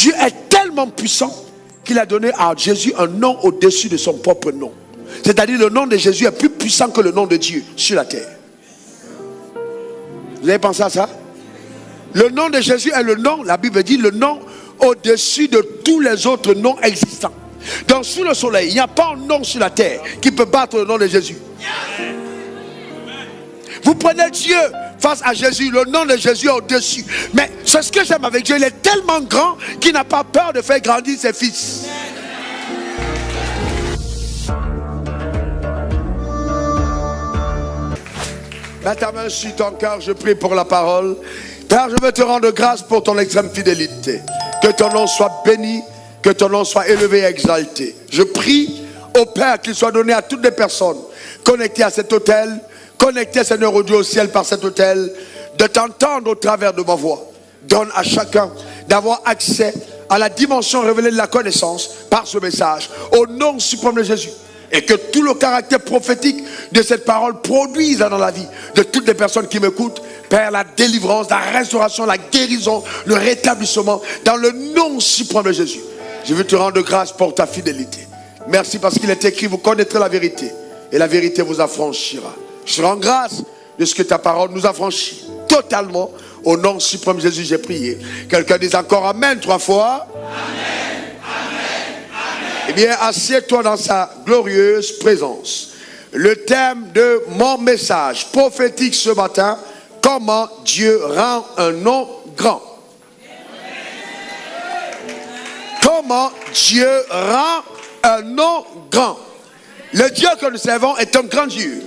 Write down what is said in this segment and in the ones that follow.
Dieu est tellement puissant qu'il a donné à Jésus un nom au-dessus de son propre nom. C'est-à-dire le nom de Jésus est plus puissant que le nom de Dieu sur la terre. Vous avez pensé à ça? Le nom de Jésus est le nom, la Bible dit, le nom au-dessus de tous les autres noms existants. Donc sous le soleil, il n'y a pas un nom sur la terre qui peut battre le nom de Jésus. Vous prenez Dieu face à Jésus, le nom de Jésus est au-dessus. Mais c'est ce que j'aime avec Dieu, il est tellement grand qu'il n'a pas peur de faire grandir ses fils. Mets ta main sur ton cœur, je prie pour la parole. Père, je veux te rendre grâce pour ton extrême fidélité. Que ton nom soit béni, que ton nom soit élevé et exalté. Je prie au Père qu'il soit donné à toutes les personnes connectées à cet autel, connectées, Seigneur, au Dieu au ciel par cet autel, de t'entendre au travers de ma voix. Donne à chacun d'avoir accès à la dimension révélée de la connaissance par ce message, au nom suprême de Jésus. Et que tout le caractère prophétique de cette parole produise dans la vie de toutes les personnes qui m'écoutent. Père, la délivrance, la restauration, la guérison, le rétablissement, dans le nom suprême de Jésus. Je veux te rendre grâce pour ta fidélité. Merci parce qu'il est écrit, vous connaîtrez la vérité. Et la vérité vous affranchira. Je te rends grâce de ce que ta parole nous affranchit totalement. Au nom suprême de Jésus, j'ai prié. Quelqu'un dise encore Amen 3 fois. Amen. Eh bien, assieds-toi dans sa glorieuse présence. Le thème de mon message prophétique ce matin, comment Dieu rend un nom grand. Comment Dieu rend un nom grand. Le Dieu que nous servons est un grand Dieu.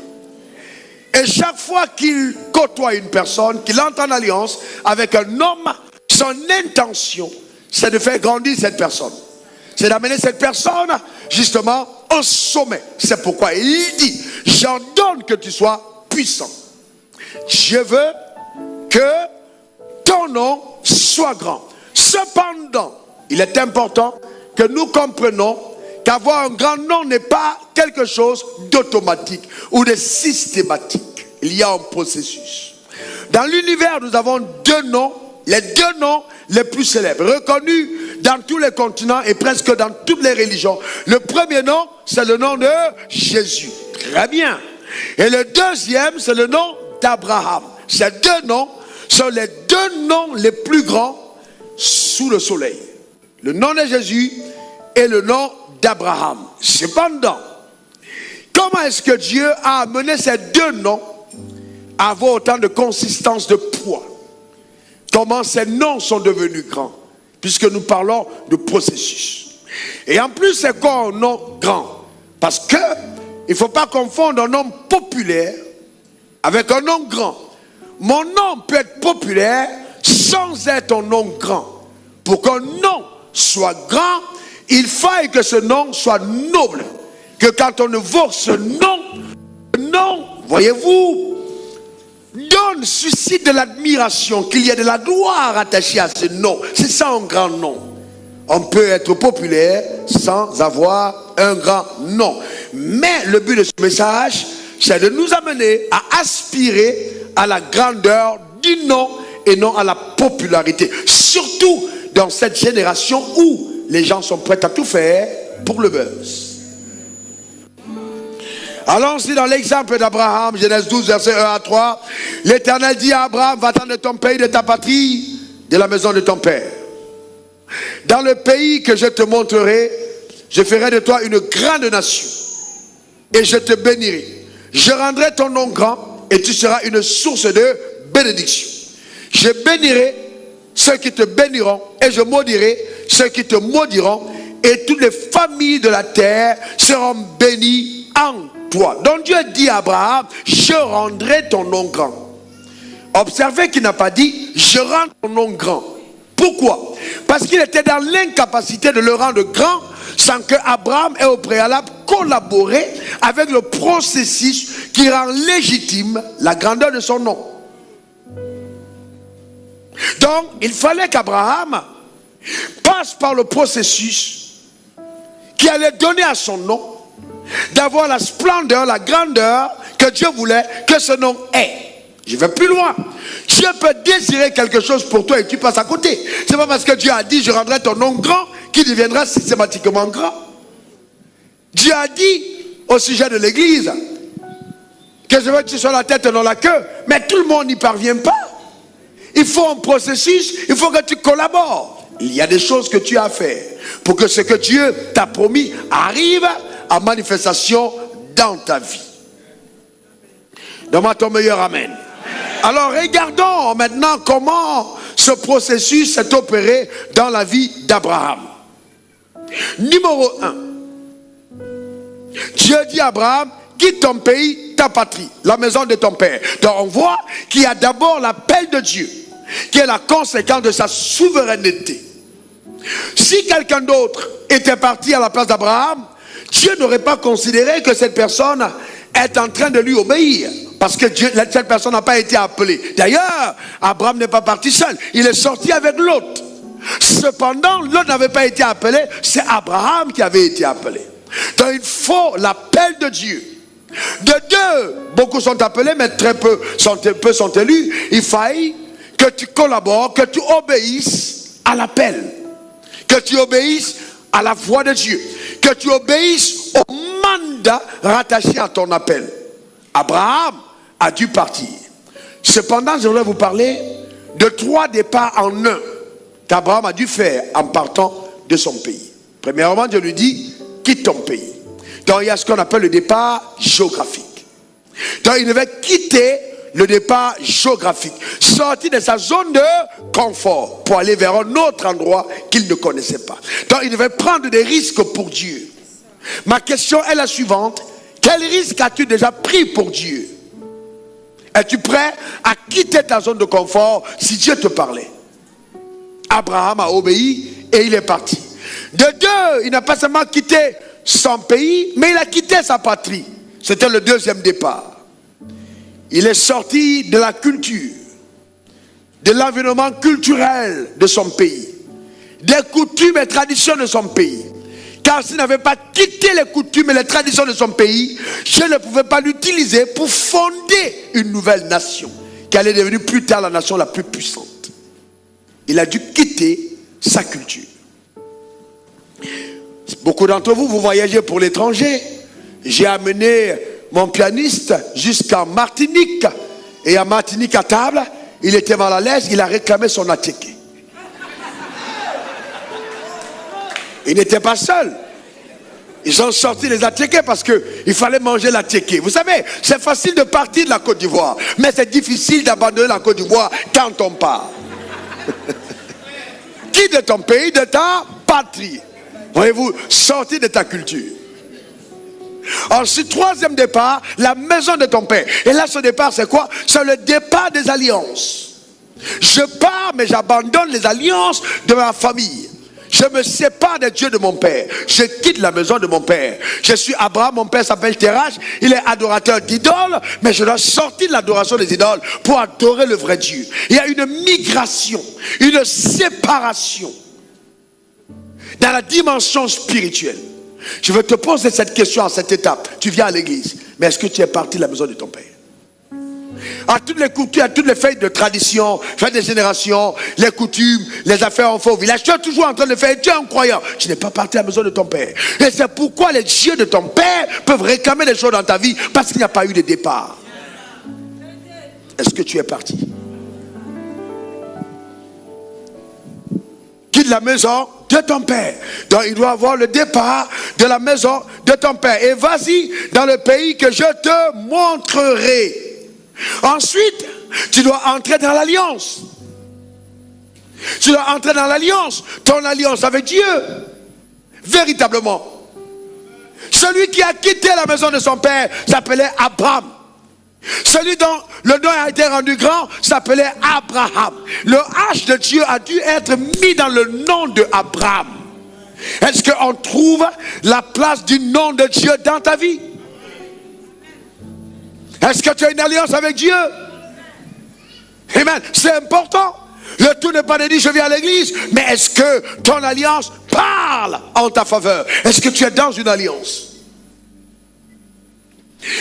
Et chaque fois qu'il côtoie une personne, qu'il entre en alliance avec un homme, son intention, c'est de faire grandir cette personne. C'est d'amener cette personne justement au sommet. C'est pourquoi il dit, j'ordonne que tu sois puissant. Je veux que ton nom soit grand. Cependant, il est important que nous comprenions qu'avoir un grand nom n'est pas quelque chose d'automatique ou de systématique. Il y a un processus. Dans l'univers, nous avons deux noms, les deux noms les plus célèbres, reconnus dans tous les continents et presque dans toutes les religions. Le premier nom, c'est le nom de Jésus. Très bien. Et le deuxième, c'est le nom d'Abraham. Ces deux noms sont les deux noms les plus grands sous le soleil. Le nom de Jésus et le nom d'Abraham. Cependant, comment est-ce que Dieu a amené ces deux noms à avoir autant de consistance, de poids? Comment ces noms sont devenus grands? Puisque nous parlons de processus. Et en plus, c'est quoi un nom grand? Parce que il ne faut pas confondre un nom populaire avec un nom grand. Mon nom peut être populaire sans être un nom grand. Pour qu'un nom soit grand, il faille que ce nom soit noble. Que quand on évoque ce nom, voyez-vous, suscite de l'admiration, qu'il y ait de la gloire attachée à ce nom. C'est ça un grand nom. On peut être populaire sans avoir un grand nom. Mais le but de ce message, c'est de nous amener à aspirer à la grandeur du nom et non à la popularité. Surtout dans cette génération où les gens sont prêts à tout faire pour le buzz. Allons-y dans l'exemple d'Abraham, Genèse 12, verset 1 à 3. L'Éternel dit à Abraham, va-t'en de ton pays, de ta patrie, de la maison de ton père. Dans le pays que je te montrerai, je ferai de toi une grande nation. Et je te bénirai. Je rendrai ton nom grand et tu seras une source de bénédiction. Je bénirai ceux qui te béniront et je maudirai ceux qui te maudiront. Et toutes les familles de la terre seront bénies en toi. Donc Dieu dit à Abraham, je rendrai ton nom grand. Observez qu'il n'a pas dit, je rends ton nom grand. Pourquoi? Parce qu'il était dans l'incapacité de le rendre grand sans que Abraham ait au préalable collaboré avec le processus qui rend légitime la grandeur de son nom. Donc, il fallait qu'Abraham passe par le processus qui allait donner à son nom d'avoir la splendeur, la grandeur que Dieu voulait que ce nom ait. Je vais plus loin. Dieu peut désirer quelque chose pour toi et tu passes à côté. C'est pas parce que Dieu a dit je rendrai ton nom grand qu'il deviendra systématiquement grand. Dieu a dit au sujet de l'église que je veux que tu sois la tête et non la queue. Mais tout le monde n'y parvient pas. Il faut un processus, il faut que tu collabores. Il y a des choses que tu as à faire pour que ce que Dieu t'a promis arrive à manifestation dans ta vie. Donne-moi ton meilleur amen. Alors regardons maintenant comment ce processus s'est opéré dans la vie d'Abraham. Numéro 1. Dieu dit à Abraham, quitte ton pays, ta patrie, la maison de ton père. Donc on voit qu'il y a d'abord l'appel de Dieu, qui est la conséquence de sa souveraineté. Si quelqu'un d'autre était parti à la place d'Abraham, Dieu n'aurait pas considéré que cette personne est en train de lui obéir. Parce que cette personne n'a pas été appelée. D'ailleurs, Abraham n'est pas parti seul. Il est sorti avec Lot. Cependant, Lot n'avait pas été appelé. C'est Abraham qui avait été appelé. Donc il faut l'appel de Dieu. De deux, beaucoup sont appelés, mais peu sont élus. Il faille que tu collabores, que tu obéisses à l'appel. Que tu obéisses à la voix de Dieu. Que tu obéisses au mandat rattaché à ton appel. Abraham a dû partir. Cependant, je voudrais vous parler de 3 départs en un qu'Abraham a dû faire en partant de son pays. Premièrement, Dieu lui dit, quitte ton pays. Donc il y a ce qu'on appelle le départ géographique. Donc il devait quitter le départ géographique, sortir de sa zone de confort pour aller vers un autre endroit qu'il ne connaissait pas. Donc il devait prendre des risques pour Dieu. Ma question est la suivante. Quel risque as-tu déjà pris pour Dieu? Es-tu prêt à quitter ta zone de confort si Dieu te parlait? Abraham a obéi et il est parti. De deux, il n'a pas seulement quitté son pays, mais il a quitté sa patrie. C'était le deuxième départ. Il est sorti de la culture, de l'environnement culturel de son pays, des coutumes et traditions de son pays. Car s'il n'avait pas quitté les coutumes et les traditions de son pays, Dieu ne pouvait pas l'utiliser pour fonder une nouvelle nation, qui allait devenir plus tard la nation la plus puissante. Il a dû quitter sa culture. Beaucoup d'entre vous, vous voyagez pour l'étranger. J'ai amené mon pianiste jusqu'en Martinique. Et à Martinique à table, il était mal à l'aise, il a réclamé son attiqué. Il n'était pas seul. Ils ont sorti les attiqués parce qu'il fallait manger l'attiqué. Vous savez, c'est facile de partir de la Côte d'Ivoire, mais c'est difficile d'abandonner la Côte d'Ivoire quand on part. Quitte de ton pays, de ta patrie. Voyez-vous, sortir de ta culture. Ensuite, troisième départ, la maison de ton père. Et là, ce départ, c'est quoi? C'est le départ des alliances. Je pars, mais j'abandonne les alliances de ma famille. Je me sépare des dieux de mon père. Je quitte la maison de mon père. Je suis Abraham, mon père s'appelle Terach. Il est adorateur d'idoles, mais je dois sortir de l'adoration des idoles pour adorer le vrai Dieu. Il y a une migration, une séparation dans la dimension spirituelle. Je veux te poser cette question à cette étape. Tu viens à l'église, mais est-ce que tu es parti de la maison de ton père? À toutes les coutumes, à toutes les fêtes de tradition, fêtes des générations, les coutumes, les affaires en faux village, tu es toujours en train de faire, tu es un croyant. Tu n'es pas parti à la maison de ton père. Et c'est pourquoi les dieux de ton père peuvent réclamer des choses dans ta vie, parce qu'il n'y a pas eu de départ. Est-ce que tu es parti? Quitte la maison de ton père. Donc il doit avoir le départ de la maison de ton père. Et vas-y dans le pays que je te montrerai. Ensuite, tu dois entrer dans l'alliance. Tu dois entrer dans l'alliance. Ton alliance avec Dieu. Véritablement. Celui qui a quitté la maison de son père s'appelait Abraham. Celui dont le nom a été rendu grand s'appelait Abraham. Le H de Dieu a dû être mis dans le nom de Abraham. Est-ce qu'on trouve la place du nom de Dieu dans ta vie? Est-ce que tu as une alliance avec Dieu? Amen. C'est important. Le tout n'est pas de dire je viens à l'église, mais est-ce que ton alliance parle en ta faveur? Est-ce que tu es dans une alliance?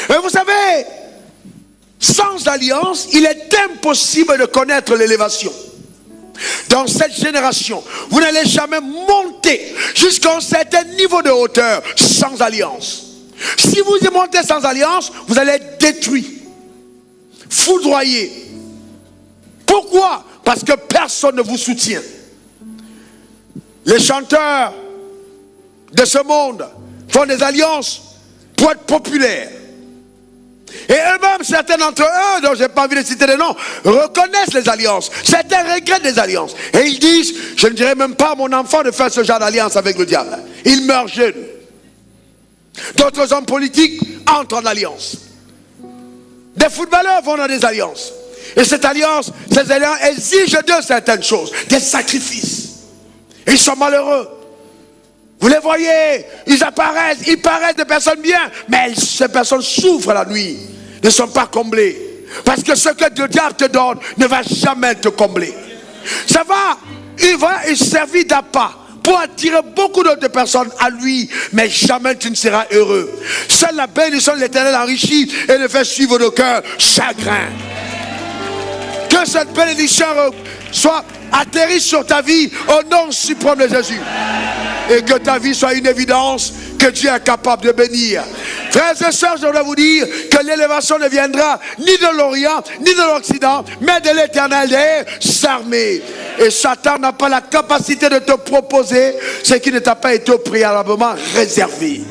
Et vous savez, sans alliance, il est impossible de connaître l'élévation. Dans cette génération, vous n'allez jamais monter jusqu'à un certain niveau de hauteur sans alliance. Si vous y montez sans alliance, vous allez être détruit, foudroyé. Pourquoi? Parce que personne ne vous soutient. Les chanteurs de ce monde font des alliances pour être populaires. Et eux-mêmes, certains d'entre eux, dont je n'ai pas envie de citer les noms, reconnaissent les alliances. Certains regrettent les alliances. Et ils disent, je ne dirais même pas à mon enfant de faire ce genre d'alliance avec le diable. Il meurt jeune. D'autres hommes politiques entrent en alliance. Des footballeurs vont dans des alliances. Et cette alliance, ces alliances exigent d'eux certaines choses, des sacrifices. Et ils sont malheureux. Vous les voyez, ils paraissent des personnes bien, mais ces personnes souffrent la nuit, ne sont pas comblées. Parce que ce que le diable te donne ne va jamais te combler. Il va servir d'appât pour attirer beaucoup d'autres personnes à lui, mais jamais tu ne seras heureux. Seule la bénédiction de l'Éternel enrichit et ne fait suivre nos cœurs chagrin. Que cette bénédiction soit atterrie sur ta vie au nom suprême de Jésus. Et que ta vie soit une évidence que Dieu est capable de bénir. Frères et sœurs, je voudrais vous dire que l'élévation ne viendra ni de l'Orient, ni de l'Occident, mais de l'Éternel des armées. Et Satan n'a pas la capacité de te proposer ce qui ne t'a pas été préalablement réservé.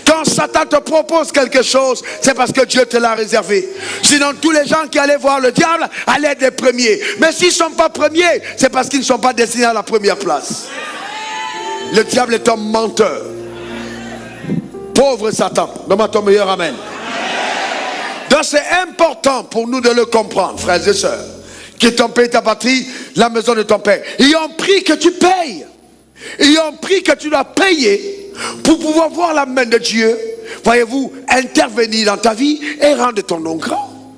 Quand Satan te propose quelque chose, c'est parce que Dieu te l'a réservé. Sinon, tous les gens qui allaient voir le diable allaient être les premiers. Mais s'ils ne sont pas premiers, c'est parce qu'ils ne sont pas destinés à la première place. Le diable est un menteur. Pauvre Satan. Donne-moi ton meilleur amen. Donc c'est important pour nous de le comprendre, frères et sœurs. Que ton pays, ta patrie, la maison de ton père. Il y a un prix que tu payes. Il y a un prix que tu dois payer pour pouvoir voir la main de Dieu, voyez-vous, intervenir dans ta vie et rendre ton nom grand.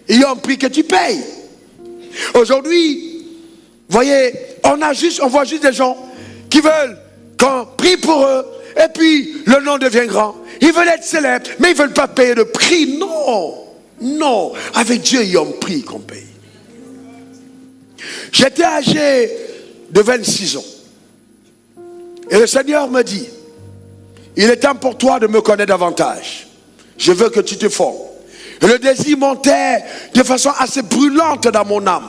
Il y a un prix que tu payes. Aujourd'hui, voyez, on voit juste des gens qui veulent qu'on prie pour eux et puis le nom devient grand. Ils veulent être célèbres, mais ils ne veulent pas payer de prix. Non, non. Avec Dieu, il y a un prix qu'on paye. J'étais âgé de 26 ans. Et le Seigneur me dit, il est temps pour toi de me connaître davantage. Je veux que tu te formes. Et le désir montait de façon assez brûlante dans mon âme.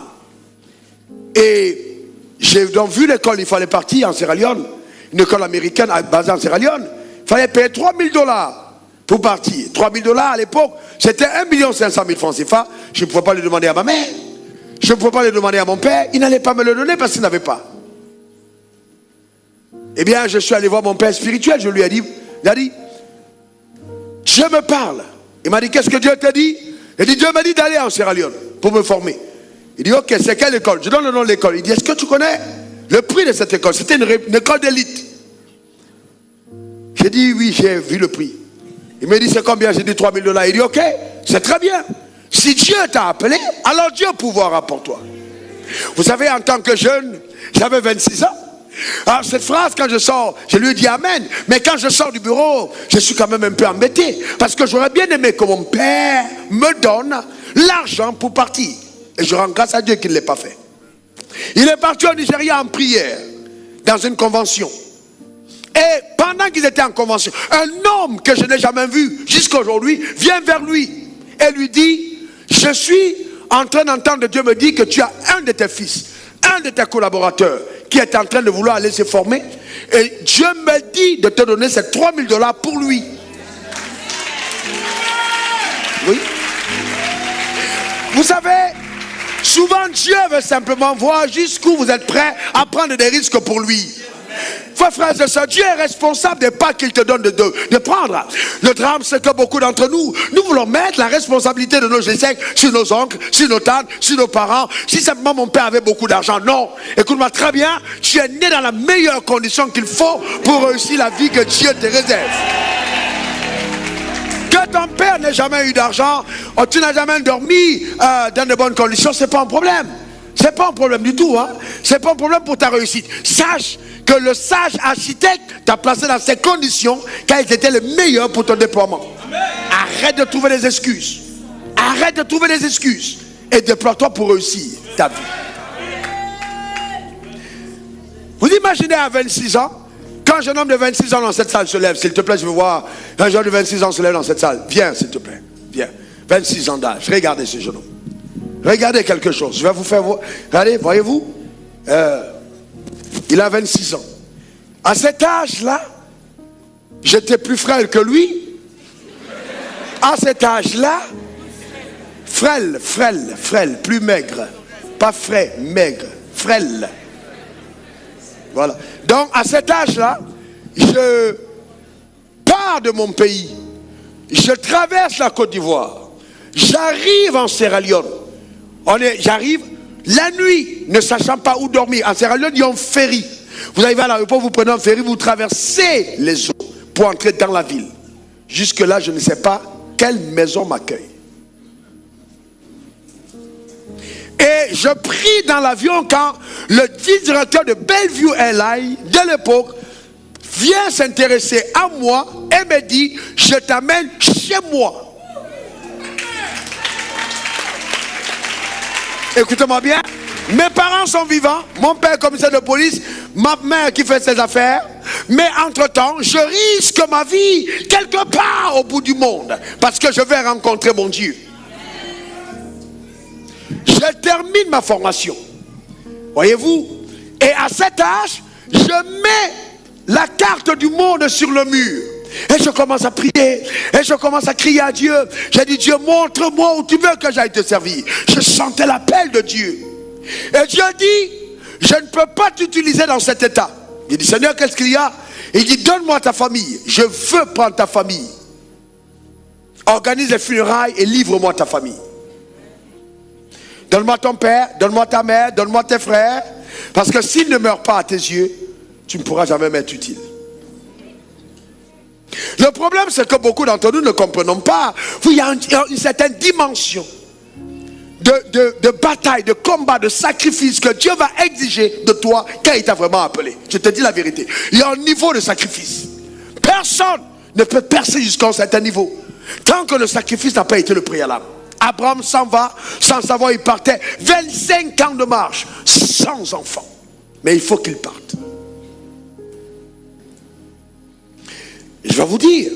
Et j'ai donc vu l'école, il fallait partir en Sierra Leone, une école américaine basée en Sierra Leone. Il fallait payer $3,000 pour partir. $3,000 à l'époque, c'était 1,5 million francs CFA. Je ne pouvais pas le demander à ma mère. Je ne pouvais pas le demander à mon père. Il n'allait pas me le donner parce qu'il n'avait pas. Eh bien, je suis allé voir mon père spirituel. Je lui ai dit, il a dit, Dieu me parle. Il m'a dit, qu'est-ce que Dieu t'a dit? Il dit, Dieu m'a dit d'aller en Sierra Leone pour me former. Il dit, ok, c'est quelle école? Je donne le nom de l'école. Il dit, est-ce que tu connais le prix de cette école? C'était une école d'élite. J'ai dit, oui, j'ai vu le prix. Il me dit, c'est combien? J'ai dit, $3,000. Il dit, ok, c'est très bien. Si Dieu t'a appelé, alors Dieu pourvoira pour toi. Vous savez, en tant que jeune, j'avais 26 ans. Alors cette phrase, quand je sors, je lui dis amen. Mais quand je sors du bureau, je suis quand même un peu embêté. Parce que j'aurais bien aimé que mon père me donne l'argent pour partir. Et je rends grâce à Dieu qu'il ne l'ait pas fait. Il est parti au Nigeria en prière, dans une convention. Et pendant qu'ils étaient en convention, un homme que je n'ai jamais vu jusqu'à aujourd'hui vient vers lui et lui dit, je suis en train d'entendre Dieu me dire que tu as un de tes fils, un de tes collaborateurs qui est en train de vouloir aller se former. Et Dieu me dit de te donner ces $3,000 pour lui. Oui. Vous savez, souvent Dieu veut simplement voir jusqu'où vous êtes prêts à prendre des risques pour lui. Frères et sœurs, Dieu est responsable des pas qu'il te donne de prendre. Le drame, c'est que beaucoup d'entre nous, nous voulons mettre la responsabilité de nos échecs sur nos oncles, sur nos tantes, sur nos parents. Si simplement mon père avait beaucoup d'argent, non. Écoute-moi très bien, tu es né dans la meilleure condition qu'il faut pour réussir la vie que Dieu te réserve. Que ton père n'ait jamais eu d'argent, tu n'as jamais dormi dans de bonnes conditions, c'est pas un problème. C'est pas un problème du tout, hein. C'est pas un problème pour ta réussite. Sache que le sage architecte t'a placé dans ces conditions car ils étaient les meilleurs pour ton déploiement. Amen. Arrête de trouver des excuses. Arrête de trouver des excuses et déploie-toi pour réussir ta vie. Vous imaginez à 26 ans, quand un jeune homme de 26 ans dans cette salle se lève, s'il te plaît, je veux voir un jeune de 26 ans se lève dans cette salle. Viens, s'il te plaît. Viens. 26 ans d'âge. Regardez ce jeune homme. Regardez quelque chose. Je vais vous faire voir. Regardez, voyez-vous, il a 26 ans. À cet âge-là, j'étais plus frêle que lui. À cet âge-là, frêle, plus maigre. Pas frais, maigre, frêle. Voilà. Donc, à cet âge-là, je pars de mon pays. Je traverse la Côte d'Ivoire. J'arrive en Sierra Leone. J'arrive la nuit, ne sachant pas où dormir. En Sierra Leone, il y a un ferry. Vous arrivez à l'aéroport, vous prenez un ferry, vous traversez les eaux pour entrer dans la ville. Jusque-là, je ne sais pas quelle maison m'accueille. Et je prie dans l'avion quand le directeur de Bellevue Airlines de l'époque vient s'intéresser à moi et me dit, je t'amène chez moi. Écoutez-moi bien, mes parents sont vivants, mon père commissaire de police, ma mère qui fait ses affaires, mais entre-temps, je risque ma vie quelque part au bout du monde, parce que je vais rencontrer mon Dieu. Je termine ma formation, voyez-vous, et à cet âge, je mets la carte du monde sur le mur. Et je commence à prier, et je commence à crier à Dieu. J'ai dit, Dieu, montre-moi où tu veux que j'aille te servir. Je sentais l'appel de Dieu. Et Dieu dit, je ne peux pas t'utiliser dans cet état. Il dit, Seigneur, qu'est-ce qu'il y a? Il dit, donne-moi ta famille. Je veux prendre ta famille. Organise les funérailles et livre-moi ta famille. Donne-moi ton père, donne-moi ta mère, donne-moi tes frères. Parce que s'ils ne meurent pas à tes yeux, tu ne pourras jamais m'être utile. Le problème, c'est que beaucoup d'entre nous ne comprenons pas. Il y a une certaine dimension de bataille, de combat, de sacrifice que Dieu va exiger de toi quand il t'a vraiment appelé. Je te dis la vérité. Il y a un niveau de sacrifice. Personne ne peut percer jusqu'à un certain niveau tant que le sacrifice n'a pas été le préalable. Abraham s'en va, sans savoir il partait. 25 ans de marche, sans enfant. Mais il faut qu'il parte. Je vais vous dire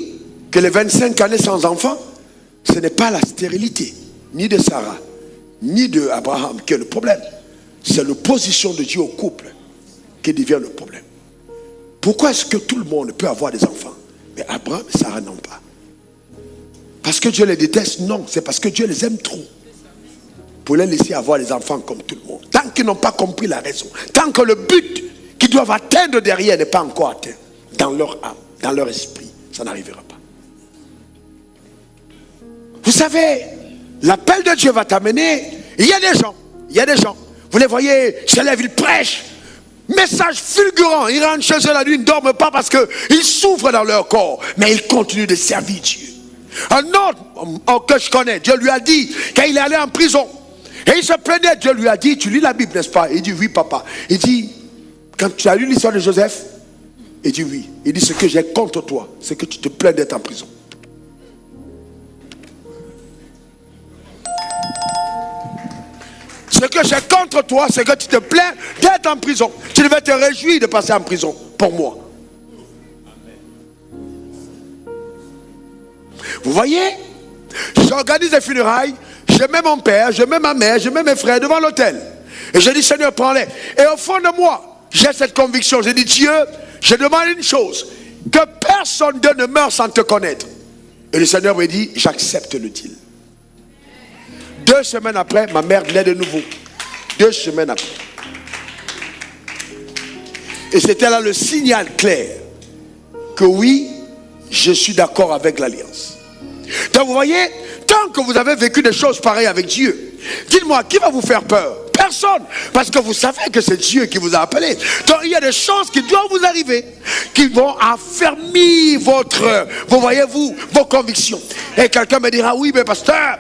que les 25 années sans enfant, ce n'est pas la stérilité, ni de Sarah, ni de Abraham qui est le problème. C'est l'opposition de Dieu au couple qui devient le problème. Pourquoi est-ce que tout le monde peut avoir des enfants? Mais Abraham et Sarah n'ont pas. Parce que Dieu les déteste? Non, c'est parce que Dieu les aime trop. Pour les laisser avoir des enfants comme tout le monde. Tant qu'ils n'ont pas compris la raison. Tant que le but qu'ils doivent atteindre derrière n'est pas encore atteint. Dans leur âme, dans leur esprit, ça n'arrivera pas. Vous savez, l'appel de Dieu va t'amener. Il y a des gens, vous les voyez, se lèvent, ils prêchent. Message fulgurant, ils rentrent chez eux la nuit, ils ne dorment pas parce qu'ils souffrent dans leur corps. Mais ils continuent de servir Dieu. Un autre que je connais, Dieu lui a dit, quand il est allé en prison, et il se plaignait, Dieu lui a dit, tu lis la Bible, n'est-ce pas? Il dit, oui papa. Il dit, quand tu as lu l'histoire de Joseph? Il dit, oui. Il dit, ce que j'ai contre toi, c'est que tu te plains d'être en prison. Ce que j'ai contre toi, c'est que tu te plains d'être en prison. Tu devais te réjouir de passer en prison pour moi. Vous voyez, j'organise des funérailles, je mets mon père, je mets ma mère, je mets mes frères devant l'autel. Et je dis, Seigneur, prends-les. Et au fond de moi, j'ai cette conviction. Je dis, Dieu, je demande une chose, que personne ne meure sans te connaître. Et le Seigneur me dit, j'accepte le deal. 2 semaines après, ma mère venait de nouveau. 2 semaines après. Et c'était là le signal clair que oui, je suis d'accord avec l'alliance. Donc vous voyez, tant que vous avez vécu des choses pareilles avec Dieu, dites-moi, qui va vous faire peur? personne. Parce que vous savez que c'est Dieu qui vous a appelé. Donc il y a des choses qui doivent vous arriver, qui vont affermir vos convictions. Et quelqu'un me dira, oui mais pasteur,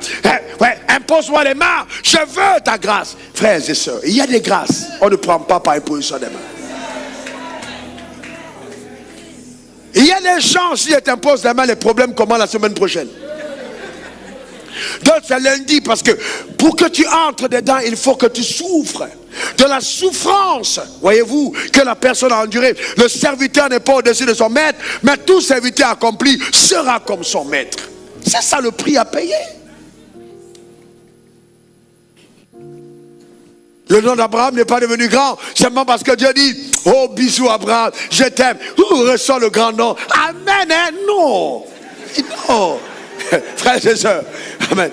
impose-moi les mains, je veux ta grâce. Frères et sœurs, il y a des grâces, on ne prend pas par imposition des mains. Il y a des gens, si je t'impose les mains, les problèmes commencent la semaine prochaine. Donc c'est lundi, parce que pour que tu entres dedans, il faut que tu souffres de la souffrance, voyez-vous, que la personne a endurée. Le serviteur n'est pas au-dessus de son maître, mais tout serviteur accompli sera comme son maître. C'est ça le prix à payer. Le nom d'Abraham n'est pas devenu grand seulement parce que Dieu dit, oh bisous Abraham, je t'aime. Ressens le grand nom. Amen, hein? Non. Non. Frères et sœurs, amen.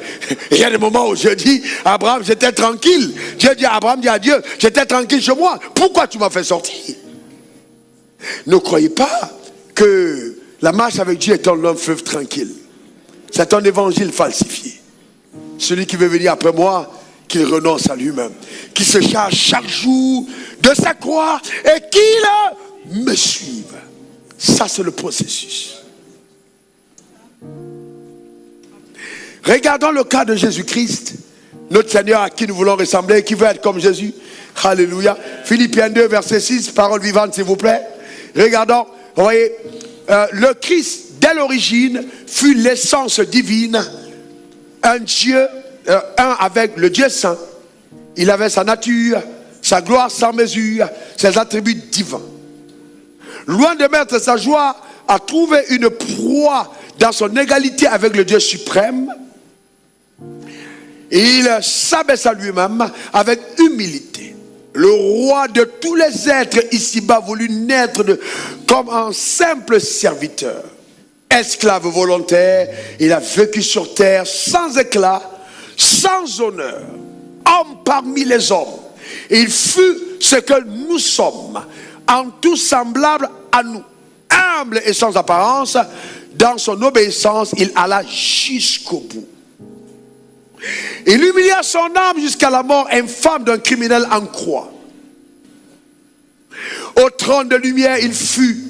Il y a des moments où Dieu dit, Abraham, j'étais tranquille. Abraham dit à Dieu, j'étais tranquille chez moi. Pourquoi tu m'as fait sortir? Ne croyez pas que la marche avec Dieu est un long fleuve tranquille. C'est un évangile falsifié. Celui qui veut venir après moi, qu'il renonce à lui-même, qu'il se charge chaque jour de sa croix et qu'il me suive. Ça, c'est le processus. Regardons le cas de Jésus-Christ, notre Seigneur à qui nous voulons ressembler, qui veut être comme Jésus. Alléluia. Philippiens 2, verset 6, parole vivante, s'il vous plaît. Regardons, vous voyez, le Christ, dès l'origine, fut l'essence divine, un Dieu, un avec le Dieu saint. Il avait sa nature, sa gloire sans mesure, ses attributs divins. Loin de mettre sa joie à trouver une proie dans son égalité avec le Dieu suprême, il s'abaissa lui-même avec humilité. Le roi de tous les êtres ici-bas voulut naître comme un simple serviteur. Esclave volontaire, il a vécu sur terre sans éclat, sans honneur, homme parmi les hommes. Il fut ce que nous sommes, en tout semblable à nous, humble et sans apparence. Dans son obéissance, il alla jusqu'au bout. Il humilia son âme jusqu'à la mort infâme d'un criminel en croix. Au trône de lumière, il fut,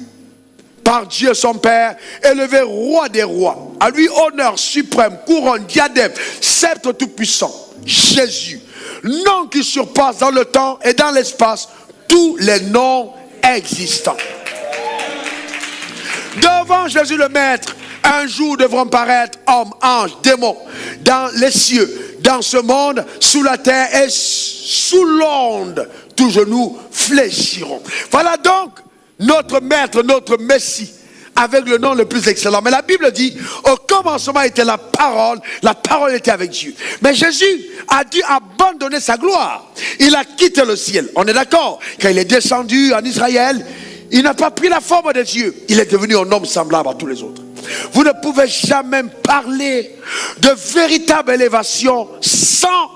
par Dieu son Père, élevé roi des rois. À lui honneur suprême, couronne, diadème, sceptre tout-puissant. Jésus, nom qui surpasse dans le temps et dans l'espace tous les noms existants. Devant Jésus le Maître, un jour devront paraître hommes, anges, démons, dans les cieux, dans ce monde, sous la terre et sous l'onde. Tous genoux fléchiront. Voilà donc notre Maître, notre Messie, avec le nom le plus excellent. Mais la Bible dit, au commencement était la parole était avec Dieu. Mais Jésus a dû abandonner sa gloire. Il a quitté le ciel. On est d'accord? Quand il est descendu en Israël, il n'a pas pris la forme de Dieu. Il est devenu un homme semblable à tous les autres. Vous ne pouvez jamais parler de véritable élévation sans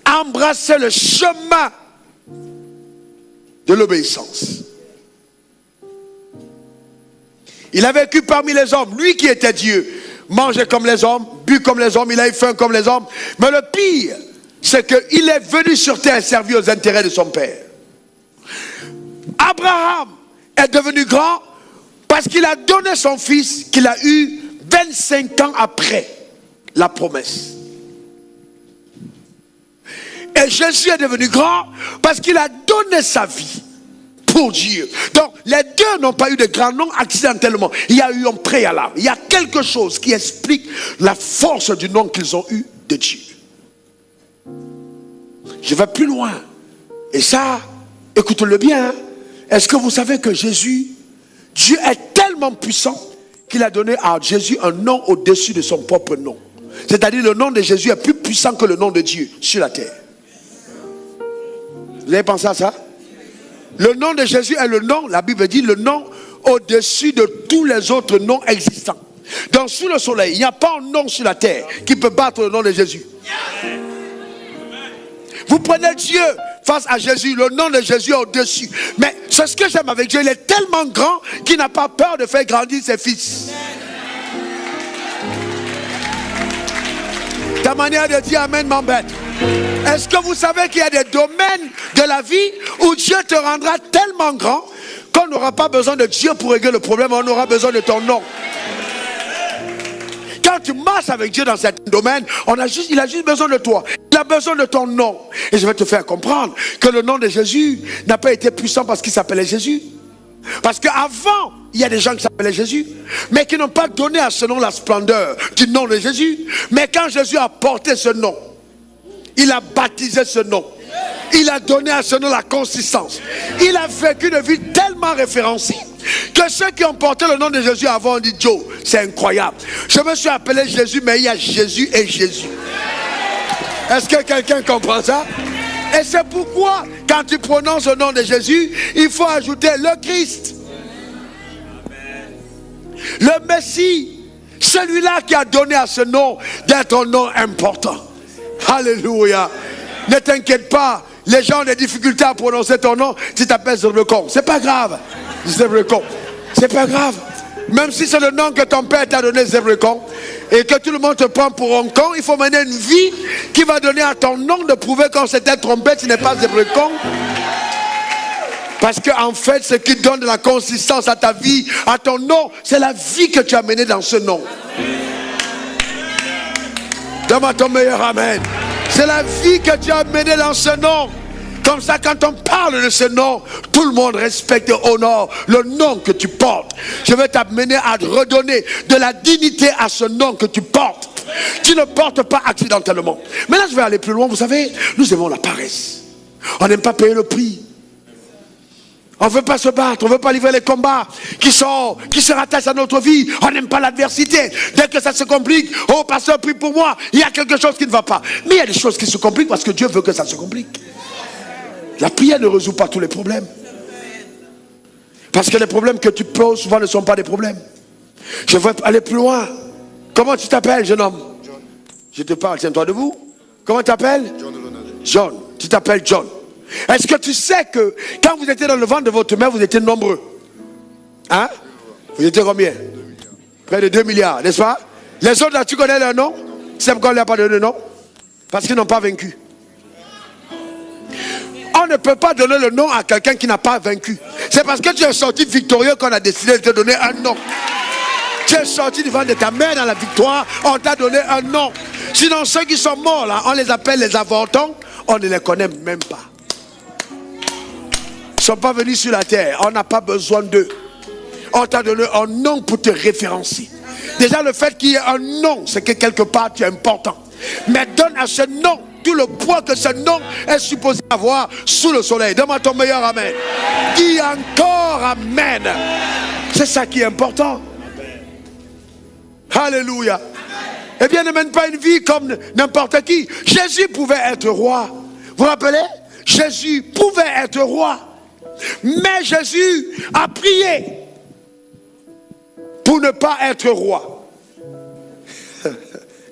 embrasser le chemin de l'obéissance. Il a vécu parmi les hommes. Lui qui était Dieu, mangeait comme les hommes, bu comme les hommes, il a eu faim comme les hommes. Mais le pire, c'est qu'il est venu sur terre servir aux intérêts de son Père. Abraham est devenu grand parce qu'il a donné son fils qu'il a eu 25 ans après la promesse. Et Jésus est devenu grand parce qu'il a donné sa vie pour Dieu. Donc les deux n'ont pas eu de grand nom accidentellement. Il y a eu un préalable. Il y a quelque chose qui explique la force du nom qu'ils ont eu de Dieu. Je vais plus loin. Et ça, écoutez-le bien. Est-ce que vous savez que Jésus, Dieu est tellement puissant qu'il a donné à Jésus un nom au-dessus de son propre nom. C'est-à-dire le nom de Jésus est plus puissant que le nom de Dieu sur la terre. Vous avez pensé à ça? Le nom de Jésus est le nom, la Bible dit, le nom au-dessus de tous les autres noms existants. Donc sous le soleil, il n'y a pas un nom sur la terre qui peut battre le nom de Jésus. Vous prenez Dieu face à Jésus, le nom de Jésus est au-dessus. Mais c'est ce que j'aime avec Dieu, il est tellement grand qu'il n'a pas peur de faire grandir ses fils. Ta manière de dire Amen m'embête. Est-ce que vous savez qu'il y a des domaines de la vie où Dieu te rendra tellement grand qu'on n'aura pas besoin de Dieu pour régler le problème, on aura besoin de ton nom. Quand tu marches avec Dieu dans certains domaines, il a juste besoin de toi. Il a besoin de ton nom. Et je vais te faire comprendre que le nom de Jésus n'a pas été puissant parce qu'il s'appelait Jésus. Parce qu'avant, il y a des gens qui s'appelaient Jésus, mais qui n'ont pas donné à ce nom la splendeur du nom de Jésus. Mais quand Jésus a porté ce nom, il a baptisé ce nom. Il a donné à ce nom la consistance. Il a vécu une vie tellement référencée que ceux qui ont porté le nom de Jésus avant ont dit Joe, c'est incroyable. Je me suis appelé Jésus, mais il y a Jésus et Jésus. Est-ce que quelqu'un comprend ça? Et c'est pourquoi, quand tu prononces le nom de Jésus, il faut ajouter le Christ. Le Messie, celui-là qui a donné à ce nom d'être un nom important. Alléluia. Ne t'inquiète pas, les gens ont des difficultés à prononcer ton nom. Tu t'appelles Zebrecon, c'est pas grave. Zebrecon, c'est pas grave. Même si c'est le nom que ton père t'a donné, Zebrecon, et que tout le monde te prend pour un con, il faut mener une vie qui va donner à ton nom de prouver qu'on s'était trompé, tu n'es pas Zebrecon. Parce qu'en fait, ce qui donne de la consistance à ta vie, à ton nom, c'est la vie que tu as menée dans ce nom. Donne-moi ton meilleur amen. C'est la vie que tu as menée dans ce nom. Comme ça, quand on parle de ce nom, tout le monde respecte et honore le nom que tu portes. Je vais t'amener à redonner de la dignité à ce nom que tu portes. Tu ne portes pas accidentellement. Mais là, je vais aller plus loin. Vous savez, nous aimons la paresse. On n'aime pas payer le prix. On ne veut pas se battre, on ne veut pas livrer les combats qui se rattachent à notre vie. On n'aime pas l'adversité. Dès que ça se complique, oh pasteur, prie pour moi, il y a quelque chose qui ne va pas. Mais il y a des choses qui se compliquent parce que Dieu veut que ça se complique. La prière ne résout pas tous les problèmes. Parce que les problèmes que tu poses souvent ne sont pas des problèmes. Je veux aller plus loin. Comment tu t'appelles, jeune homme? John. Je te parle, tiens-toi debout. Comment tu t'appelles? John. John, tu t'appelles John. Est-ce que tu sais que quand vous étiez dans le ventre de votre mère, vous étiez nombreux? Hein? Vous étiez combien? 2 milliards. Près de 2 milliards, n'est-ce pas? Les autres là, tu connais leur nom? C'est pourquoi on ne leur a pas donné de nom? Parce qu'ils n'ont pas vaincu. On ne peut pas donner le nom à quelqu'un qui n'a pas vaincu. C'est parce que tu es sorti victorieux qu'on a décidé de te donner un nom. Tu es sorti du ventre de ta mère dans la victoire, on t'a donné un nom. Sinon ceux qui sont morts là, on les appelle les avortons, on ne les connaît même pas. Ils ne sont pas venus sur la terre, on n'a pas besoin d'eux. On t'a donné un nom pour te référencier. Déjà le fait qu'il y ait un nom, c'est que quelque part tu es important. Mais donne à ce nom tout le poids que ce nom est supposé avoir sous le soleil. Donne-moi ton meilleur amen. Dis encore amen. C'est ça qui est important. Alléluia. Eh bien, ne mène pas une vie comme n'importe qui. Jésus pouvait être roi. Vous vous rappelez? Jésus pouvait être roi. Mais Jésus a prié pour ne pas être roi.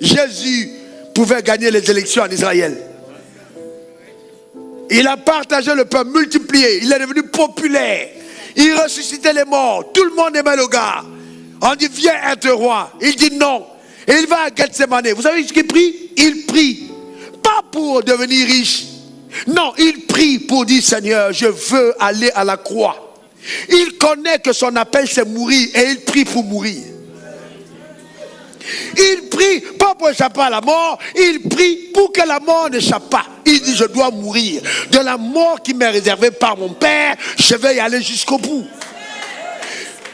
Jésus pouvait gagner les élections en Israël. Il a partagé le pain, multiplié. Il est devenu populaire. Il ressuscitait les morts. Tout le monde aimait le gars. On dit viens être roi. Il dit non. Et il va à Gethsemane. Vous savez ce qu'il prie? Il prie. Pas pour devenir riche. Non, il prie pour dire Seigneur, je veux aller à la croix. Il connaît que son appel c'est mourir. Et il prie pour mourir. Il prie pas pour échapper à la mort. Il prie pour que la mort n'échappe pas. Il dit je dois mourir. De la mort qui m'est réservée par mon Père, je vais y aller jusqu'au bout.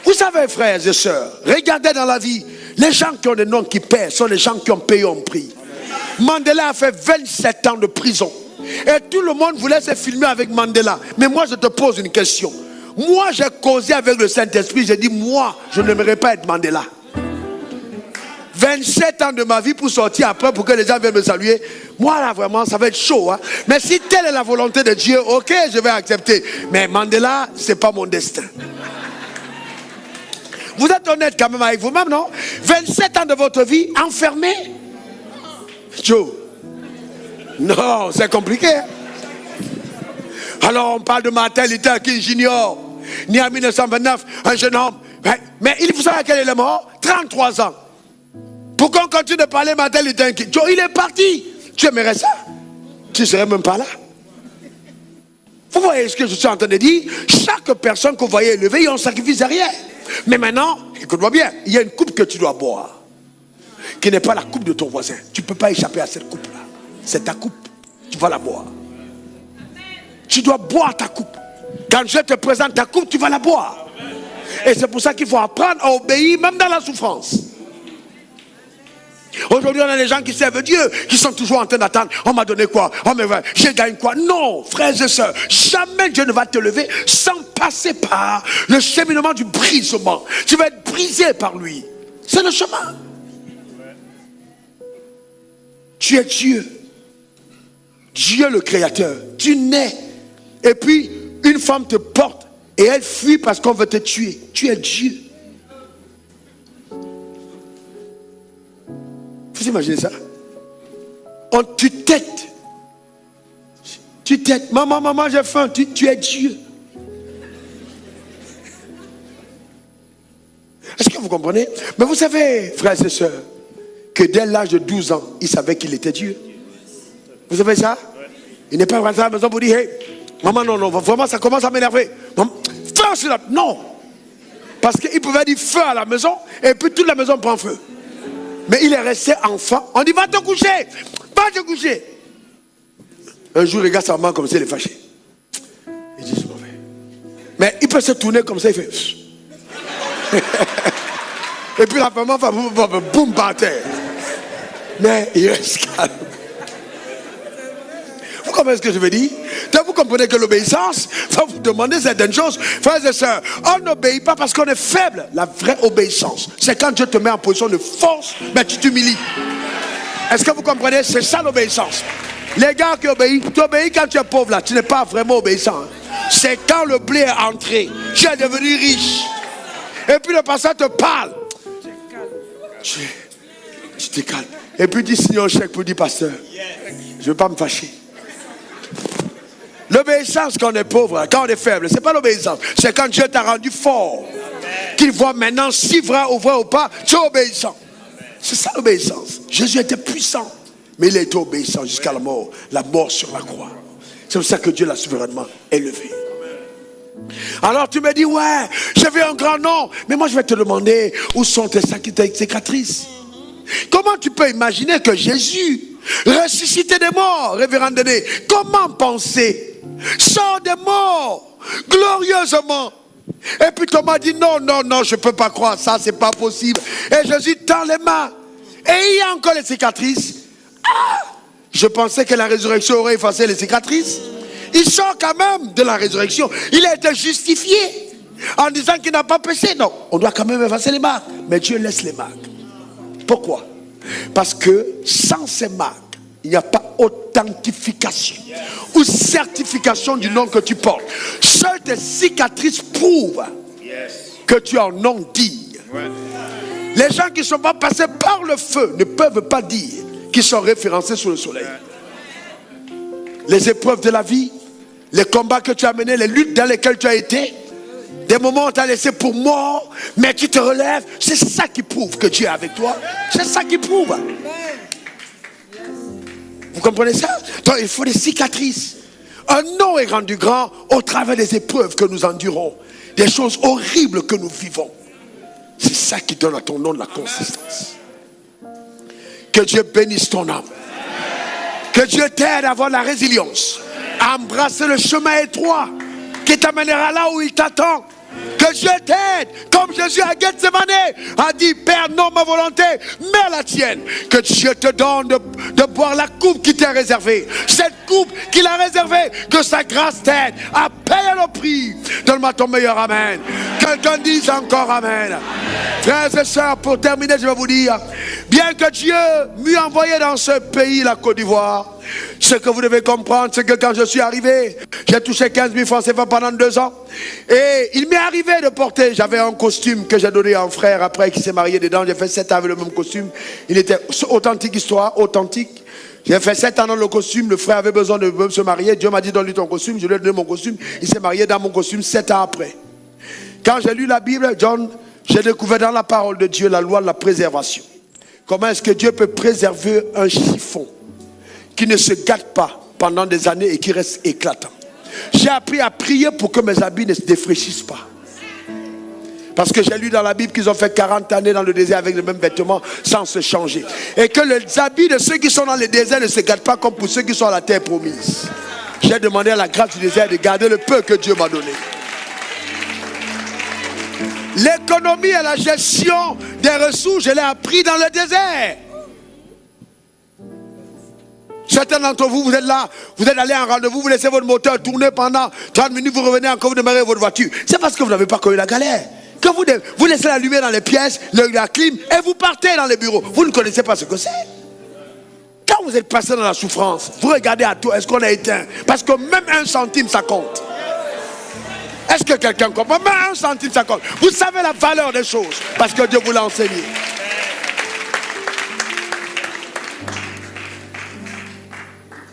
Vous savez frères et sœurs, regardez dans la vie, les gens qui ont des noms qui paient sont les gens qui ont payé un prix. Mandela a fait 27 ans de prison. Et tout le monde voulait se filmer avec Mandela. Mais moi je te pose une question. Moi j'ai causé avec le Saint-Esprit. J'ai dit moi je n'aimerais pas être Mandela. 27 ans de ma vie pour sortir après pour que les gens viennent me saluer. Moi là vraiment ça va être chaud. Hein? Mais si telle est la volonté de Dieu, ok je vais accepter. Mais Mandela c'est pas mon destin. Vous êtes honnête quand même avec vous-même, non? 27 ans de votre vie enfermé. Joe. Non, c'est compliqué. Hein? Alors on parle de Martin Luther King Jr. Né en 1929, un jeune homme. Mais il faut savoir quel est le mort? 33 ans. Pourquoi on continue de parler de Martin Luther King? Joe, il est parti. Tu aimerais ça? tu ne serais même pas là. Vous voyez ce que je suis en train de dire? Chaque personne que vous voyez élever, il y a un sacrifice derrière. Mais maintenant, écoute-moi bien, il y a une coupe que tu dois boire, qui n'est pas la coupe de ton voisin. Tu ne peux pas échapper à cette coupe-là. C'est ta coupe. Tu vas la boire. Tu dois boire ta coupe. Quand je te présente ta coupe, tu vas la boire. Et c'est pour ça qu'il faut apprendre à obéir, même dans la souffrance. Aujourd'hui, on a des gens qui servent Dieu, qui sont toujours en train d'attendre. On m'a donné quoi? Oh, mais ouais, j'ai gagné quoi? Non, frères et sœurs, jamais Dieu ne va te lever sans passer par le cheminement du brisement. Tu vas être brisé par lui. C'est le chemin. Tu es Dieu. Dieu le Créateur. Tu nais. Et puis, une femme te porte et elle fuit parce qu'on veut te tuer. Tu es Dieu. Vous imaginez ça? Tu t'aides. Tu t'aides. Maman, j'ai faim. Tu es Dieu. Est-ce que vous comprenez? Mais vous savez, frères et sœurs, que dès l'âge de 12 ans, il savait qu'il était Dieu. Vous savez ça? Il n'est pas rentré à la maison pour dire, hey, maman, non, vraiment, ça commence à m'énerver. Feu sur la... Non. Parce qu'il pouvait dire feu à la maison, et puis toute la maison prend feu. Mais il est resté enfant. On dit, va te coucher. Va te coucher. Un jour, il regarde sa maman comme ça, il est fâché. Il dit, je m'en vais. Mais il peut se tourner comme ça, il fait... Et puis la maman va boum par terre. Mais il reste calme. Vous comprenez ce que je veux dire? Donc vous comprenez que l'obéissance va vous demander certaines choses. Frères et sœurs, on n'obéit pas parce qu'on est faible. La vraie obéissance, c'est quand Dieu te met en position de force, mais tu t'humilies. Est-ce que vous comprenez? C'est ça l'obéissance. Les gars qui obéissent, tu obéis quand tu es pauvre là, tu n'es pas vraiment obéissant. C'est quand le blé est entré, tu es devenu riche. Et puis le pasteur te parle. Tu te calmes. Et puis dis signe au chèque pour dire pasteur, je ne veux pas me fâcher. L'obéissance quand on est pauvre, quand on est faible, c'est pas l'obéissance. C'est quand Dieu t'a rendu fort. Qu'il voit maintenant si vrai ou pas, tu es obéissant. C'est ça l'obéissance. Jésus était puissant, mais il a été obéissant jusqu'à la mort sur la croix. C'est pour ça que Dieu l'a souverainement élevé. Alors tu me dis, ouais, j'avais un grand nom. Mais moi je vais te demander, où sont tes cicatrices? Comment tu peux imaginer que Jésus ressuscitait des morts, révérend Dené? Comment penser? Sort des morts glorieusement. Et puis Thomas dit, non, je ne peux pas croire ça, c'est pas possible. Et Jésus tend les mains. Et il y a encore les cicatrices. Je pensais que la résurrection aurait effacé les cicatrices. Il sort quand même de la résurrection. Il a été justifié en disant qu'il n'a pas péché. Non, on doit quand même effacer les marques. Mais Dieu laisse les marques. Pourquoi? Parce que sans ces marques, il n'y a pas authentification ou certification du nom que tu portes. Seules tes cicatrices prouvent que tu as un nom digne. Les gens qui ne sont pas passés par le feu ne peuvent pas dire qu'ils sont référencés sous le soleil. Les épreuves de la vie, les combats que tu as menés, les luttes dans lesquelles tu as été, des moments où on t'a laissé pour mort, mais tu te relèves, c'est ça qui prouve que Dieu est avec toi. C'est ça qui prouve. Vous comprenez ça? Donc il faut des cicatrices. Un nom est rendu grand au travers des épreuves que nous endurons, des choses horribles que nous vivons. C'est ça qui donne à ton nom de la consistance. Que Dieu bénisse ton âme. Que Dieu t'aide à avoir la résilience, à embrasser le chemin étroit qui t'amènera là où il t'attend. Que Dieu t'aide, comme Jésus à Gethsemane a dit, Père, non ma volonté, mais la tienne. Que Dieu te donne de boire la coupe qui t'est réservée. Cette coupe qu'il a réservée, que sa grâce t'aide à payer le prix. Donne-moi ton meilleur amen. Quelqu'un dise encore amen. Frères et sœurs, pour terminer, je vais vous dire, bien que Dieu m'eût envoyé dans ce pays, la Côte d'Ivoire, ce que vous devez comprendre, c'est que quand je suis arrivé, j'ai touché 15 000 francs CFA pendant 2 ans. Et il m'est arrivé de porter, j'avais un costume que j'ai donné à un frère après qui s'est marié dedans. J'ai fait 7 ans avec le même costume. Il était authentique histoire, authentique. J'ai fait 7 ans dans le costume. Le frère avait besoin de se marier. Dieu m'a dit, donne-lui ton costume. Je lui ai donné mon costume. Il s'est marié dans mon costume 7 ans après. Quand j'ai lu la Bible, j'ai découvert dans la parole de Dieu la loi de la préservation. Comment est-ce que Dieu peut préserver un chiffon qui ne se gâte pas pendant des années et qui reste éclatant. J'ai appris à prier pour que mes habits ne se défraîchissent pas. Parce que j'ai lu dans la Bible qu'ils ont fait 40 années dans le désert avec les mêmes vêtements sans se changer. Et que les habits de ceux qui sont dans le désert ne se gardent pas comme pour ceux qui sont à la terre promise. J'ai demandé à la grâce du désert de garder le peu que Dieu m'a donné. L'économie et la gestion des ressources, je l'ai appris dans le désert. Certains d'entre vous, vous êtes là, vous êtes allé à un rendez-vous, vous laissez votre moteur tourner pendant 30 minutes, vous revenez encore, vous démarrez votre voiture. C'est parce que vous n'avez pas connu la galère. Que vous laissez la lumière dans les pièces, la clim, et vous partez dans les bureaux. Vous ne connaissez pas ce que c'est. Quand vous êtes passé dans la souffrance, vous regardez à tout, est-ce qu'on a éteint? Parce que même 1 centime, ça compte. Est-ce que quelqu'un comprend? Même 1 centime, ça compte. Vous savez la valeur des choses, parce que Dieu vous l'a enseigné.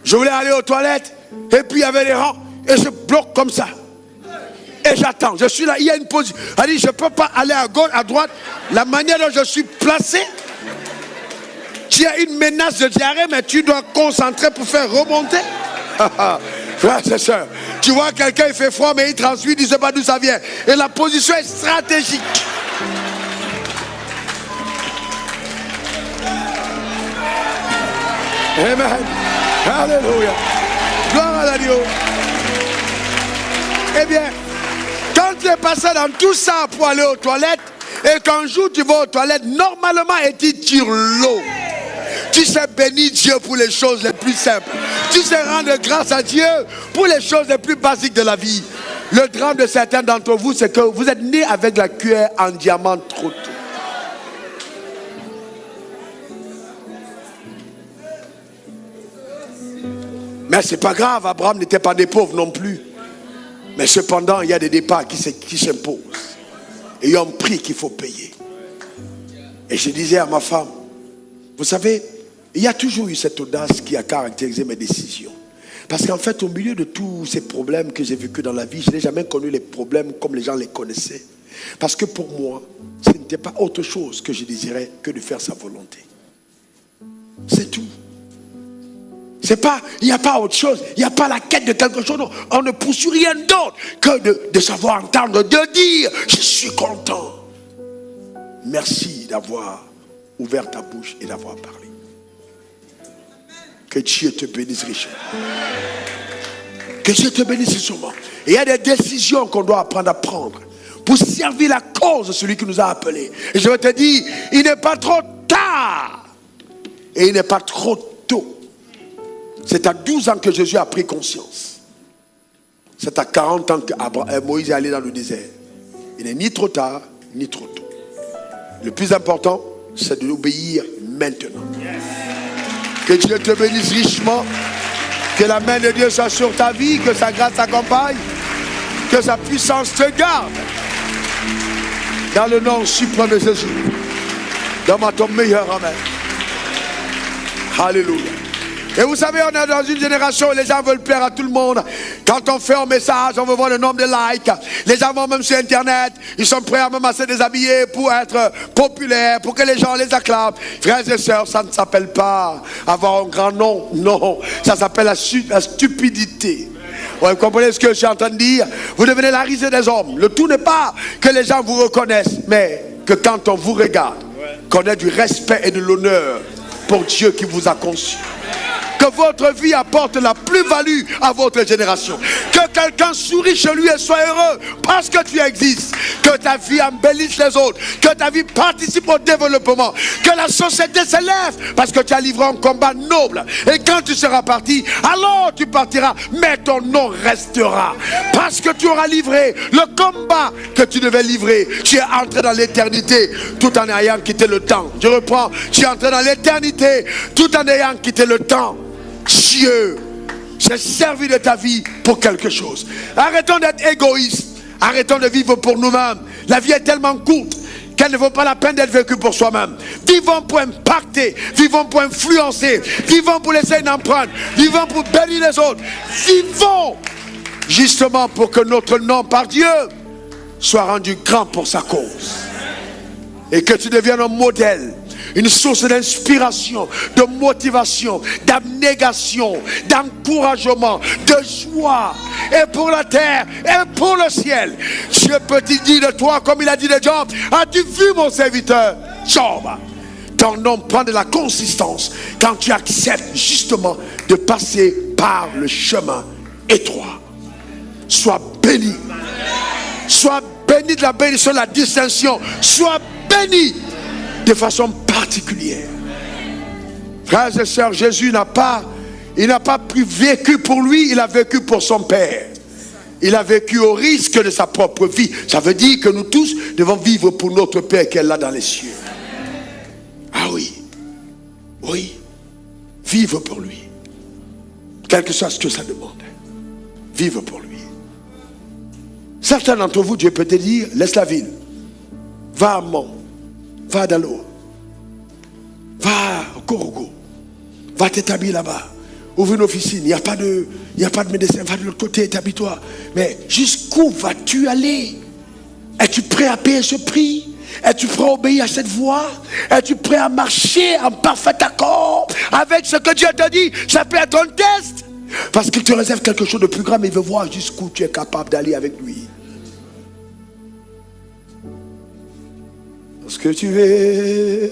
Je voulais aller aux toilettes, et puis il y avait les rangs, et je bloque comme ça. Et j'attends, je suis là, il y a une position. Elle dit, je ne peux pas aller à gauche, à droite. La manière dont je suis placé, tu as une menace de diarrhée, mais tu dois concentrer pour faire remonter. Frère, c'est ça. Tu vois quelqu'un, il fait froid, mais il transmute, il ne sait pas d'où ça vient. Et la position est stratégique. Amen. Alléluia. Gloire à Dieu. Eh bien, quand tu es passé dans tout ça pour aller aux toilettes, et qu'un jour tu vas aux toilettes, normalement, et tu tires l'eau. Tu sais bénir Dieu pour les choses les plus simples. Tu sais rendre grâce à Dieu pour les choses les plus basiques de la vie. Le drame de certains d'entre vous, c'est que vous êtes nés avec la cuillère en diamant trop tôt. Mais c'est pas grave, Abraham n'était pas des pauvres non plus. Mais cependant, il y a des départs qui s'imposent. Et il y a un prix qu'il faut payer. Et je disais à ma femme, vous savez, il y a toujours eu cette audace qui a caractérisé mes décisions. Parce qu'en fait, au milieu de tous ces problèmes que j'ai vécus dans la vie, je n'ai jamais connu les problèmes comme les gens les connaissaient. Parce que pour moi, ce n'était pas autre chose que je désirais que de faire sa volonté. C'est tout. C'est pas, il n'y a pas autre chose, il n'y a pas la quête de quelque chose. Non. On ne poursuit rien d'autre que de savoir entendre, de dire, je suis content. Merci d'avoir ouvert ta bouche et d'avoir parlé. Que Dieu te bénisse richement. Que Dieu te bénisse richement. Et il y a des décisions qu'on doit apprendre à prendre pour servir la cause de celui qui nous a appelés. Et je vais te dire, il n'est pas trop tard et il n'est pas trop tôt. C'est à 12 ans que Jésus a pris conscience. C'est à 40 ans que Moïse est allé dans le désert. Il n'est ni trop tard, ni trop tôt. Le plus important, c'est de l'obéir maintenant. Que Dieu te bénisse richement. Que la main de Dieu soit sur ta vie. Que sa grâce t'accompagne. Que sa puissance te garde. Dans le nom suprême de Jésus. Donne-moi ton meilleur amen. Alléluia. Et vous savez, on est dans une génération où les gens veulent plaire à tout le monde. Quand on fait un message, on veut voir le nombre de likes. Les gens vont même sur Internet. Ils sont prêts à même à se déshabiller pour être populaires, pour que les gens les acclament. Frères et sœurs, ça ne s'appelle pas avoir un grand nom. Non, ça s'appelle la stupidité. Vous comprenez ce que je suis en train de dire? Vous devenez la risée des hommes. Le tout n'est pas que les gens vous reconnaissent, mais que quand on vous regarde, qu'on ait du respect et de l'honneur pour Dieu qui vous a conçu. Que votre vie apporte la plus-value à votre génération. Que quelqu'un sourie chez lui et soit heureux parce que tu existes. Que ta vie embellisse les autres. Que ta vie participe au développement. Que la société s'élève parce que tu as livré un combat noble. Et quand tu seras parti, alors tu partiras. Mais ton nom restera. Parce que tu auras livré le combat que tu devais livrer. Tu es entré dans l'éternité tout en ayant quitté le temps. Je reprends. Tu es entré dans l'éternité tout en ayant quitté le temps. Dieu s'est servi de ta vie pour quelque chose. Arrêtons d'être égoïstes. Arrêtons de vivre pour nous-mêmes. La vie est tellement courte qu'elle ne vaut pas la peine d'être vécue pour soi-même. Vivons pour impacter. Vivons pour influencer. Vivons pour laisser une empreinte. Vivons pour bénir les autres. Vivons justement pour que notre nom par Dieu soit rendu grand pour sa cause. Et que tu deviennes un modèle. une source d'inspiration, de motivation, d'abnégation, d'encouragement, de joie, et pour la terre, et pour le ciel. Dieu peut dire de toi, comme il a dit de Job, as-tu vu mon serviteur Job? Ton nom prend de la consistance quand tu acceptes justement de passer par le chemin étroit. Sois béni. Sois béni de la bénédiction, de la distinction. Sois béni de façon particulière. Frères et sœurs, Jésus n'a pas vécu pour lui, il a vécu pour son Père. Il a vécu au risque de sa propre vie. Ça veut dire que nous tous devons vivre pour notre Père qui est là dans les cieux. Ah oui, oui, vivre pour lui. Quel que soit ce que ça demande. Vivre pour lui. Certains d'entre vous, Dieu peut te dire, laisse la ville. Va à Mont, va à Dalo, va au Korogo, va t'établir là-bas. Ouvre une officine, il n'y a pas de médecin, va de l'autre côté, établis-toi. Mais jusqu'où vas-tu aller? Es-tu prêt à payer ce prix? Es-tu prêt à obéir à cette voix? Es-tu prêt à marcher en parfait accord avec ce que Dieu te dit? Ça peut être un test. Parce qu'il te réserve quelque chose de plus grand, mais il veut voir jusqu'où tu es capable d'aller avec lui. Parce que tu es,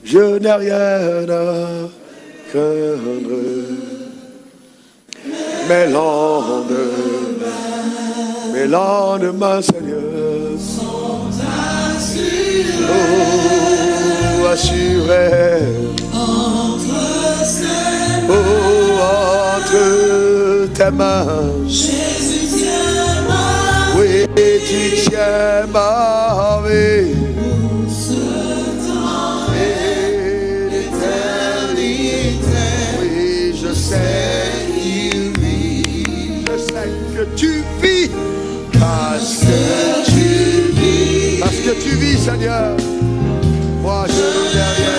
je n'ai rien à craindre. Mes lendemains, Seigneur, sont assurés. Oh, assurés. Entre tes mains, Jésus tient ma vie. Oui, tu tiens ma vie. Pour ce temps et l'éternité. Oui, je sais qu'il vit. Je sais que tu vis. Parce que tu vis. Parce que tu vis, Seigneur. Moi, je n'ai rien.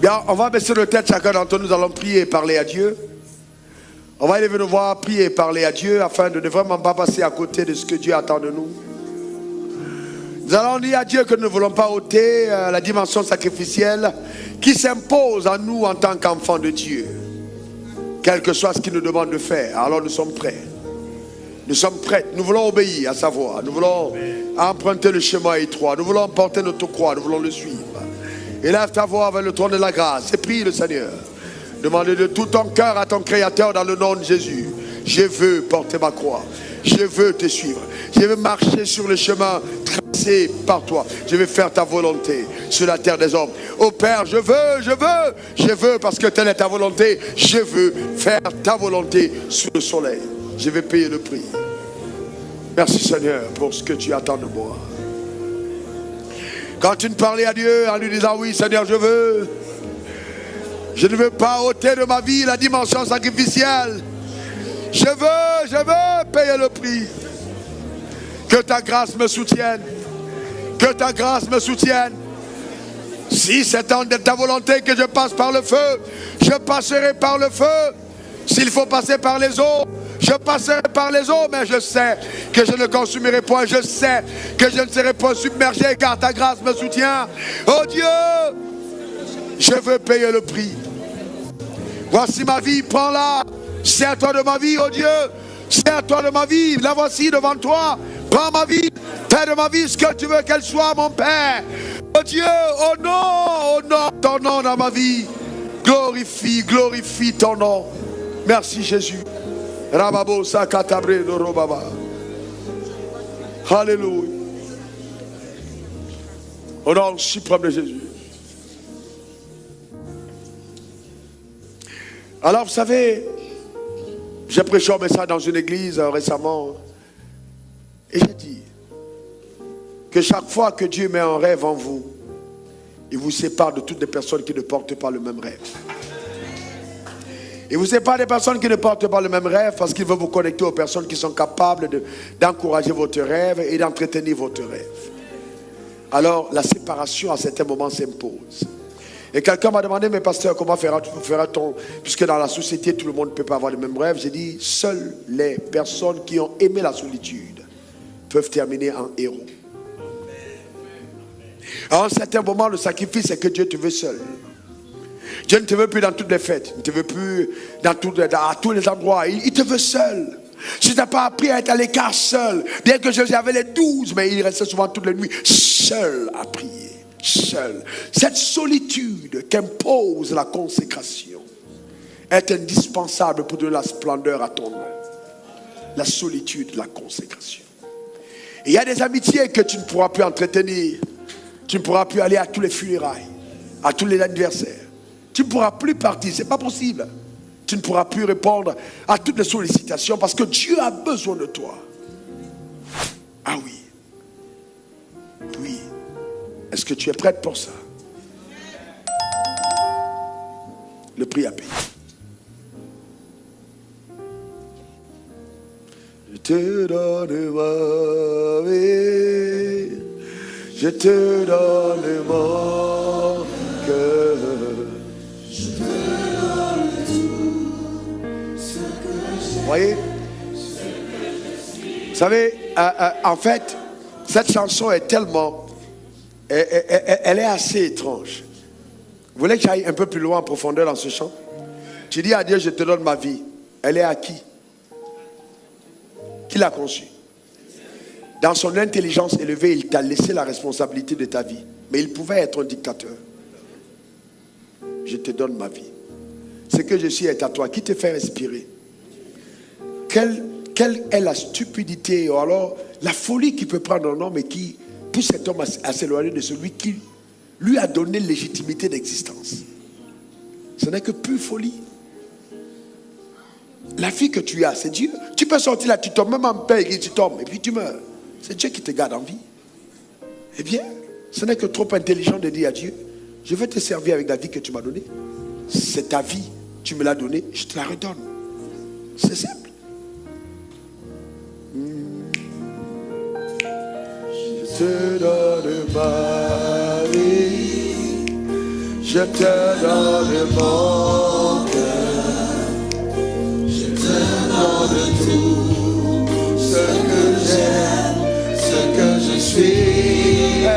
Bien, on va baisser nos têtes, chacun d'entre nous, nous allons prier et parler à Dieu. On va élever nos voix, prier et parler à Dieu afin de ne vraiment pas passer à côté de ce que Dieu attend de nous. Nous allons dire à Dieu que nous ne voulons pas ôter la dimension sacrificielle qui s'impose à nous en tant qu'enfants de Dieu. Quel que soit ce qu'il nous demande de faire, alors nous sommes prêts. Nous sommes prêts, nous voulons obéir à sa voix. Nous voulons emprunter le chemin étroit. Nous voulons porter notre croix, nous voulons le suivre. Élève ta voix vers le trône de la grâce et prie le Seigneur. Demandez de tout ton cœur à ton Créateur dans le nom de Jésus. Je veux porter ma croix. Je veux te suivre. Je veux marcher sur le chemin tracé par toi. Je veux faire ta volonté sur la terre des hommes. Oh Père, je veux parce que telle est ta volonté. Je veux faire ta volonté sous le soleil. Je vais payer le prix. Merci Seigneur pour ce que tu attends de moi. Quand tu ne parlais à Dieu en lui disant oui Seigneur je ne veux pas ôter de ma vie la dimension sacrificielle. Je veux payer le prix. Que ta grâce me soutienne. Que ta grâce me soutienne. Si c'est de ta volonté que je passe par le feu, je passerai par le feu. S'il faut passer par les eaux, je passerai par les eaux, mais je sais que je ne consumerai point. Je sais que je ne serai pas submergé car ta grâce me soutient. Oh Dieu, je veux payer le prix. Voici ma vie, prends-la. Sers-toi de ma vie, oh Dieu. Sers-toi de ma vie. La voici devant toi. Prends ma vie. Fais de ma vie ce que tu veux qu'elle soit, mon Père. Oh Dieu, honore ton nom dans ma vie. Glorifie ton nom. Merci Jésus. Rababo sakatabre do robaba. Alléluia. Au nom suprême de Jésus. Alors vous savez, j'ai prêché un message dans une église récemment. Et j'ai dit que chaque fois que Dieu met un rêve en vous, il vous sépare de toutes les personnes qui ne portent pas le même rêve. Il vous sépare des personnes qui ne portent pas le même rêve parce qu'il veut vous connecter aux personnes qui sont capables d'encourager votre rêve et d'entretenir votre rêve. Alors la séparation à certains moments s'impose. Et quelqu'un m'a demandé, mais pasteur, comment fera-t-on, puisque dans la société tout le monde ne peut pas avoir le même rêve. J'ai dit, seules les personnes qui ont aimé la solitude peuvent terminer en héros. À un certain moment, le sacrifice, c'est que Dieu te veut seul. Dieu ne te veut plus dans toutes les fêtes. Il ne te veut plus à tous les endroits. Il te veut seul. Si tu n'as pas appris à être à l'écart seul, bien que Jésus avait les 12, mais il restait souvent toutes les nuits seul à prier. Seul. Cette solitude qu'impose la consécration est indispensable pour donner la splendeur à ton nom. La solitude, la consécration. Et il y a des amitiés que tu ne pourras plus entretenir. Tu ne pourras plus aller à tous les funérailles, à tous les anniversaires. Tu ne pourras plus partir, ce n'est pas possible. Tu ne pourras plus répondre à toutes les sollicitations parce que Dieu a besoin de toi. Ah oui. Oui. Est-ce que tu es prête pour ça? Le prix à payer. Je te donne ma vie. Je te donne mon cœur. Je te donne tout ce que j'ai. Vous voyez? Vous savez, en fait, cette chanson est tellement... Elle est assez étrange. Vous voulez que j'aille un peu plus loin en profondeur dans ce chant? Tu dis à Dieu, je te donne ma vie. Elle est à qui? Qui l'a conçue? Dans son intelligence élevée, il t'a laissé la responsabilité de ta vie. Mais il pouvait être un dictateur. Je te donne ma vie. Ce que je suis est à toi. Qui te fait respirer? Quelle est la stupidité ou alors la folie qui peut prendre un homme et qui pousse cet homme à s'éloigner de celui qui lui a donné légitimité d'existence? Ce n'est que pure folie. La vie que tu as, c'est Dieu. Tu peux sortir là, tu tombes, même en paix, et tu tombes, et puis tu meurs. C'est Dieu qui te garde en vie. Eh bien, ce n'est que trop intelligent de dire à Dieu, je vais te servir avec la vie que tu m'as donnée. C'est ta vie, tu me l'as donnée, je te la redonne. C'est simple. Je te donne ma vie, je te donne mon cœur, je te donne tout ce que j'aime, ce que je suis.